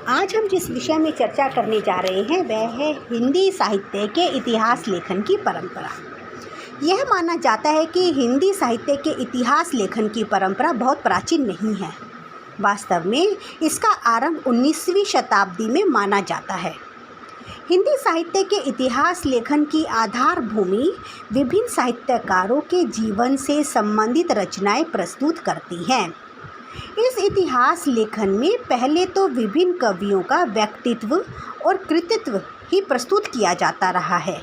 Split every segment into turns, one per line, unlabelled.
आज हम जिस विषय में चर्चा करने जा रहे हैं वह है हिंदी साहित्य के इतिहास लेखन की परंपरा। यह माना जाता है कि हिंदी साहित्य के इतिहास लेखन की परंपरा बहुत प्राचीन नहीं है। वास्तव में इसका आरंभ 19वीं शताब्दी में माना जाता है। हिंदी साहित्य के इतिहास लेखन की आधार भूमि विभिन्न साहित्यकारों के जीवन से संबंधित रचनाएं प्रस्तुत करती हैं। इस इतिहास लेखन में पहले तो विभिन्न कवियों का व्यक्तित्व और कृतित्व ही प्रस्तुत किया जाता रहा है।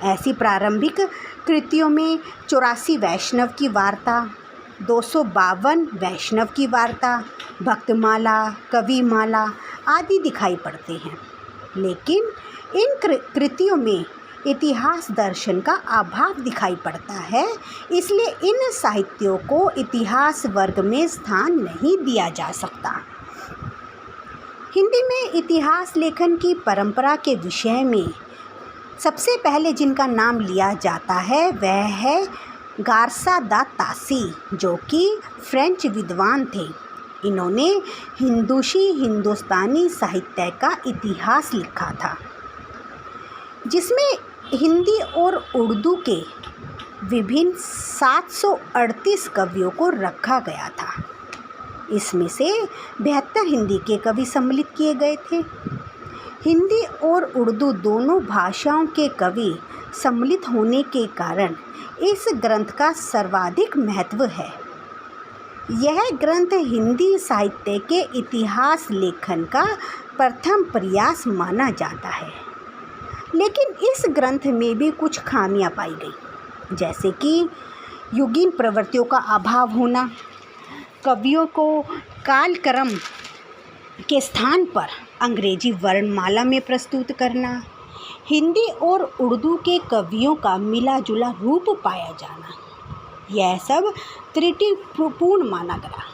ऐसी प्रारंभिक कृतियों में 84 वैष्णव की वार्ता, 252 वैष्णव की वार्ता, भक्तमाला, कविमाला आदि दिखाई पड़ते हैं। लेकिन इन कृतियों में इतिहास दर्शन का अभाव दिखाई पड़ता है, इसलिए इन साहित्यों को इतिहास वर्ग में स्थान नहीं दिया जा सकता। हिंदी में इतिहास लेखन की परंपरा के विषय में सबसे पहले जिनका नाम लिया जाता है वह है गारसा दा तासी, जो कि फ्रेंच विद्वान थे। इन्होंने हिंदूशी हिंदुस्तानी साहित्य का इतिहास लिखा था, जिसमें हिंदी और उर्दू के विभिन्न 738 कवियों को रखा गया था। इसमें से 72 हिंदी के कवि सम्मिलित किए गए थे। हिंदी और उर्दू दोनों भाषाओं के कवि सम्मिलित होने के कारण इस ग्रंथ का सर्वाधिक महत्व है। यह ग्रंथ हिंदी साहित्य के इतिहास लेखन का प्रथम प्रयास माना जाता है। लेकिन इस ग्रंथ में भी कुछ खामियां पाई गई, जैसे कि युगीन प्रवृत्तियों का अभाव होना, कवियों को कालक्रम के स्थान पर अंग्रेजी वर्णमाला में प्रस्तुत करना, हिंदी और उर्दू के कवियों का मिला जुला रूप पाया जाना, यह सब त्रुटिपूर्ण माना गया।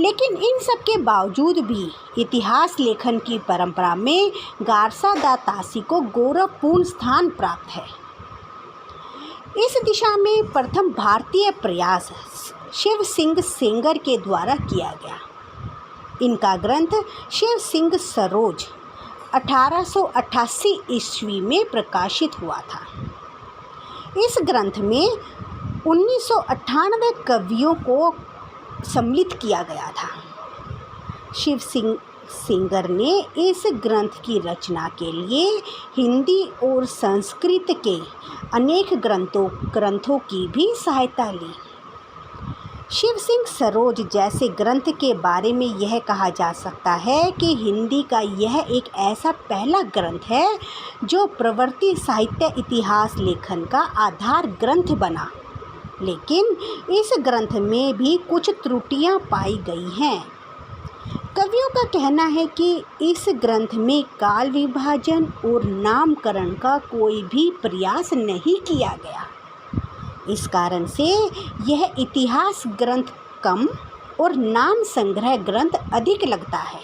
लेकिन इन सब के बावजूद भी इतिहास लेखन की परंपरा में गारसा दा तासी को गौरवपूर्ण स्थान प्राप्त है। इस दिशा में प्रथम भारतीय प्रयास शिव सिंह सेंगर के द्वारा किया गया। इनका ग्रंथ शिव सिंह सरोज 1888 ईस्वी में प्रकाशित हुआ था। इस ग्रंथ में 1998 कवियों को सम्मिलित किया गया था। शिव सिंह सेंगर ने इस ग्रंथ की रचना के लिए हिंदी और संस्कृत के अनेक ग्रंथों की भी सहायता ली। शिव सिंह सरोज जैसे ग्रंथ के बारे में यह कहा जा सकता है कि हिंदी का यह एक ऐसा पहला ग्रंथ है जो प्रवृत्ति साहित्य इतिहास लेखन का आधार ग्रंथ बना। लेकिन इस ग्रंथ में भी कुछ त्रुटियां पाई गई हैं। कवियों का कहना है कि इस ग्रंथ में काल विभाजन और नामकरण का कोई भी प्रयास नहीं किया गया। इस कारण से यह इतिहास ग्रंथ कम और नाम संग्रह ग्रंथ अधिक लगता है।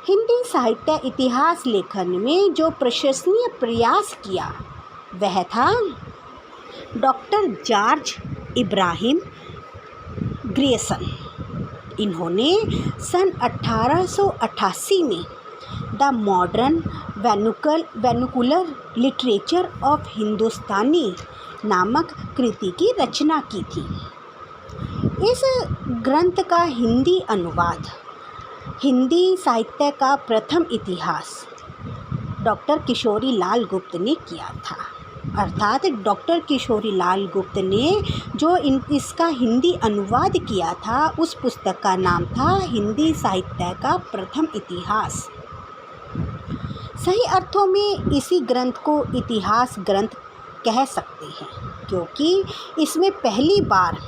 हिंदी साहित्य इतिहास लेखन में जो प्रशंसनीय प्रयास किया वह था डॉक्टर जॉर्ज इब्राहिम ग्रियर्सन। इन्होंने सन 1888 में the modern vernacular literature of Hindustani नामक कृति की रचना की थी। इस ग्रंथ का हिंदी अनुवाद हिंदी साहित्य का प्रथम इतिहास डॉक्टर किशोरी लाल गुप्त ने किया था। अर्थात डॉक्टर किशोरी लाल गुप्त ने जो इसका हिंदी अनुवाद किया था उस पुस्तक का नाम था हिंदी साहित्य का प्रथम इतिहास। सही अर्थों में इसी ग्रंथ को इतिहास ग्रंथ कह सकते हैं, क्योंकि इसमें पहली बार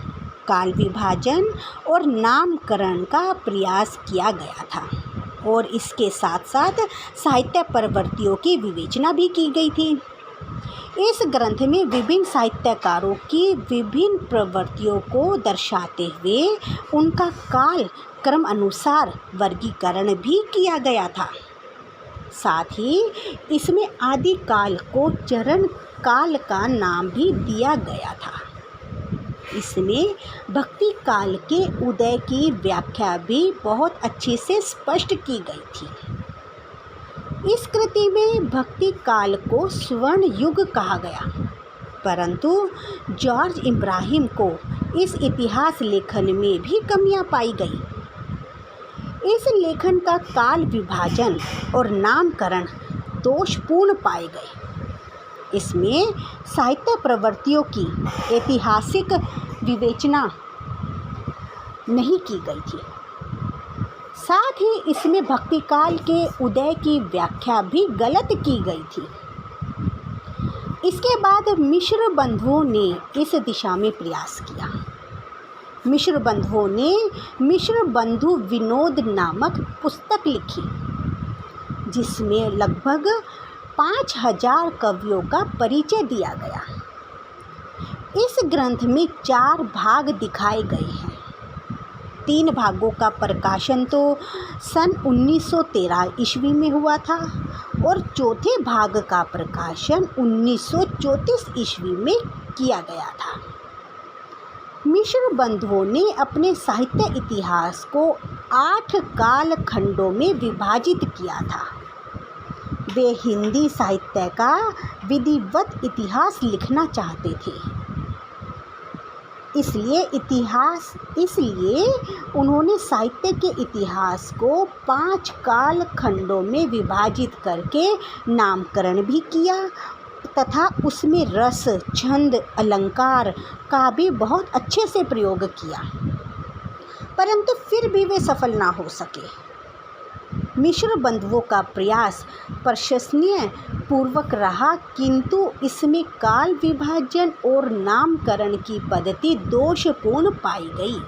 काल विभाजन और नामकरण का प्रयास किया गया था और इसके साथ साथ साहित्य प्रवृत्तियों की विवेचना भी की गई थी। इस ग्रंथ में विभिन्न साहित्यकारों की विभिन्न प्रवृत्तियों को दर्शाते हुए उनका काल क्रम अनुसार वर्गीकरण भी किया गया था। साथ ही इसमें आदिकाल को चरण काल का नाम भी दिया गया था। इसमें भक्ति काल के उदय की व्याख्या भी बहुत अच्छे से स्पष्ट की गई थी। इस कृति में भक्ति काल को स्वर्ण युग कहा गया, परंतु जॉर्ज इब्राहिम को इस इतिहास लेखन में भी कमियां पाई गई। इस लेखन का काल विभाजन और नामकरण दोषपूर्ण पाए गए। इसमें साहित्य प्रवृत्तियों की ऐतिहासिक विवेचना नहीं की गई थी। साथ ही इसमें भक्ति काल के उदय की व्याख्या भी गलत की गई थी। इसके बाद मिश्र बंधुओं ने इस दिशा में प्रयास किया। मिश्र बंधुओं ने मिश्र बंधु विनोद नामक पुस्तक लिखी, जिसमें लगभग 5000 कवियों का परिचय दिया गया। इस ग्रंथ में 4 भाग दिखाए गए हैं। 3 भागों का प्रकाशन तो सन 1913 ईस्वी में हुआ था और चौथे भाग का प्रकाशन 1934 ईस्वी में किया गया था। मिश्र बंधुओं ने अपने साहित्य इतिहास को 8 काल खंडों में विभाजित किया था। वे हिंदी साहित्य का विधिवत इतिहास लिखना चाहते थे। इसलिए उन्होंने साहित्य के इतिहास को 5 काल खंडों में विभाजित करके नामकरण भी किया तथा उसमें रस, छंद, अलंकार का भी बहुत अच्छे से प्रयोग किया, परंतु फिर भी वे सफल ना हो सके। मिश्र बंधुओं का प्रयास प्रशंसनीय पूर्वक रहा, किंतु इसमें काल विभाजन और नामकरण की पद्धति दोषपूर्ण पाई गई।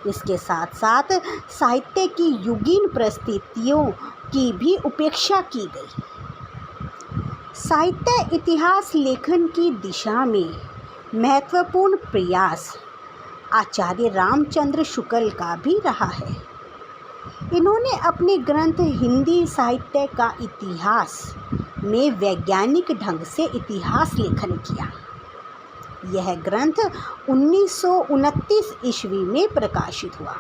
इसके साथ साथ साहित्य की युगीन परिस्थितियों की भी उपेक्षा की गई। साहित्य इतिहास लेखन की दिशा में महत्वपूर्ण प्रयास आचार्य रामचंद्र शुक्ल का भी रहा है। इन्होंने अपने ग्रंथ हिंदी साहित्य का इतिहास में वैज्ञानिक ढंग से इतिहास लेखन किया। यह ग्रंथ 1929 ईस्वी में प्रकाशित हुआ।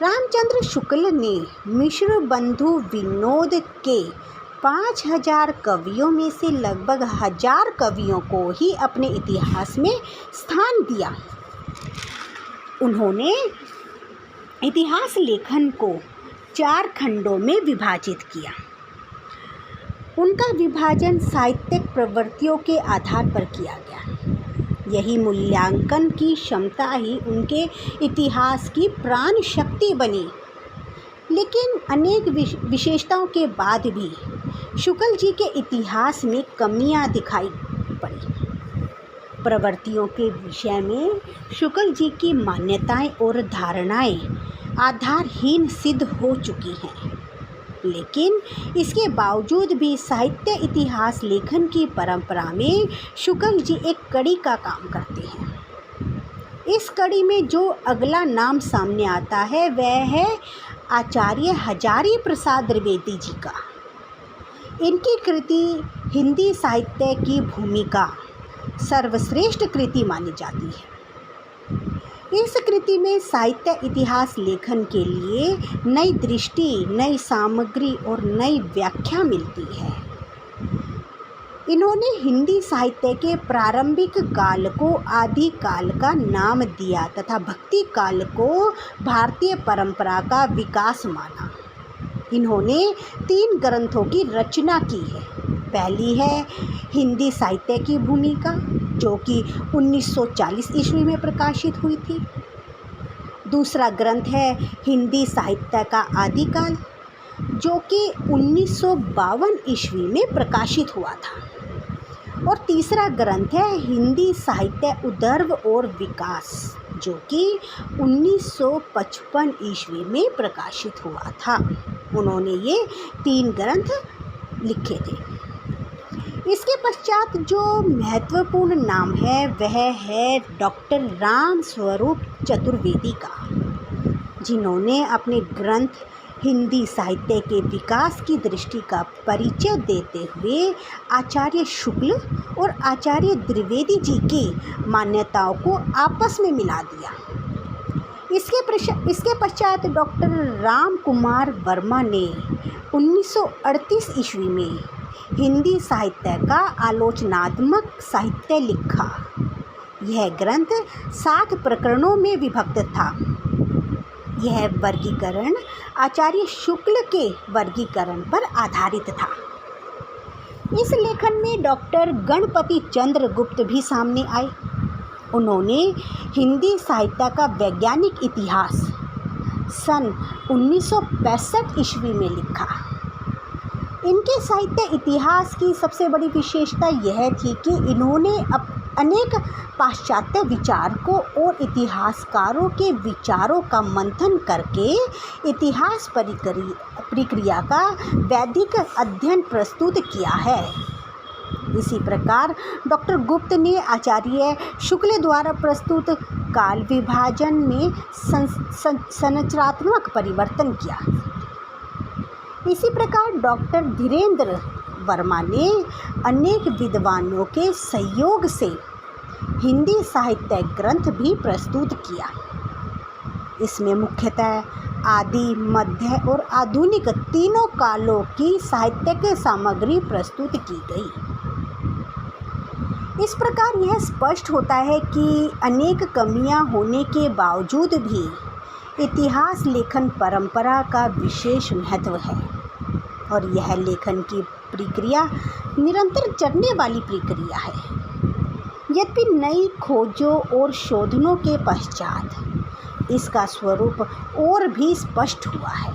रामचंद्र शुक्ल ने मिश्र बंधु विनोद के 5000 कवियों में से लगभग 1000 कवियों को ही अपने इतिहास में स्थान दिया। उन्होंने इतिहास लेखन को 4 खंडों में विभाजित किया। उनका विभाजन साहित्यिक प्रवृत्तियों के आधार पर किया गया। यही मूल्यांकन की क्षमता ही उनके इतिहास की प्राण शक्ति बनी। लेकिन अनेक विशेषताओं के बाद भी शुक्ल जी के इतिहास में कमियां दिखाई पड़ी। प्रवृत्तियों के विषय में शुक्ल जी की मान्यताएं और धारणाएं आधारहीन सिद्ध हो चुकी हैं। लेकिन इसके बावजूद भी साहित्य इतिहास लेखन की परंपरा में शुक्ल जी एक कड़ी का काम करते हैं। इस कड़ी में जो अगला नाम सामने आता है वह है आचार्य हजारी प्रसाद द्विवेदी जी का। इनकी कृति हिंदी साहित्य की भूमिका सर्वश्रेष्ठ कृति मानी जाती है। इस कृति में साहित्य इतिहास लेखन के लिए नई दृष्टि, नई सामग्री और नई व्याख्या मिलती है। इन्होंने हिंदी साहित्य के प्रारंभिक काल को आदि काल का नाम दिया तथा भक्ति काल को भारतीय परंपरा का विकास माना। इन्होंने 3 ग्रंथों की रचना की है। पहली है हिंदी साहित्य की भूमिका, जो कि 1940 ईस्वी में प्रकाशित हुई थी। दूसरा ग्रंथ है हिंदी साहित्य का आदिकाल, जो कि 1952 ईस्वी में प्रकाशित हुआ था। और तीसरा ग्रंथ है हिंदी साहित्य उदर्व और विकास, जो कि 1955 ईस्वी में प्रकाशित हुआ था। उन्होंने ये 3 ग्रंथ लिखे थे। इसके पश्चात जो महत्वपूर्ण नाम है वह है डॉक्टर राम स्वरूप चतुर्वेदी का, जिन्होंने अपने ग्रंथ हिंदी साहित्य के विकास की दृष्टि का परिचय देते हुए आचार्य शुक्ल और आचार्य द्विवेदी जी की मान्यताओं को आपस में मिला दिया। इसके पश्चात डॉक्टर राम कुमार वर्मा ने 1938 ईस्वी में हिंदी साहित्य का आलोचनात्मक साहित्य लिखा। यह ग्रंथ 7 प्रकरणों में विभक्त था। यह वर्गीकरण आचार्य शुक्ल के वर्गीकरण पर आधारित था। इस लेखन में डॉक्टर गणपति चंद्र गुप्त भी सामने आए। उन्होंने हिंदी साहित्य का वैज्ञानिक इतिहास सन 1965 ईस्वी में लिखा। इनके साहित्य इतिहास की सबसे बड़ी विशेषता यह थी कि इन्होंने अनेक पाश्चात्य विचारकों और इतिहासकारों के विचारों का मंथन करके इतिहास प्रक्रिया का वैदिक अध्ययन प्रस्तुत किया है। इसी प्रकार डॉक्टर गुप्त ने आचार्य शुक्ल द्वारा प्रस्तुत काल विभाजन में संरचनात्मक परिवर्तन किया। इसी प्रकार डॉक्टर धीरेन्द्र वर्मा ने अनेक विद्वानों के सहयोग से हिंदी साहित्य ग्रंथ भी प्रस्तुत किया। इसमें मुख्यतः आदि, मध्य और आधुनिक तीनों कालों की साहित्यिक सामग्री प्रस्तुत की गई। इस प्रकार यह स्पष्ट होता है कि अनेक कमियां होने के बावजूद भी इतिहास लेखन परंपरा का विशेष महत्व है और यह लेखन की प्रक्रिया निरंतर चलने वाली प्रक्रिया है। यद्यपि नई खोजों और शोधनों के पश्चात इसका स्वरूप और भी स्पष्ट हुआ है।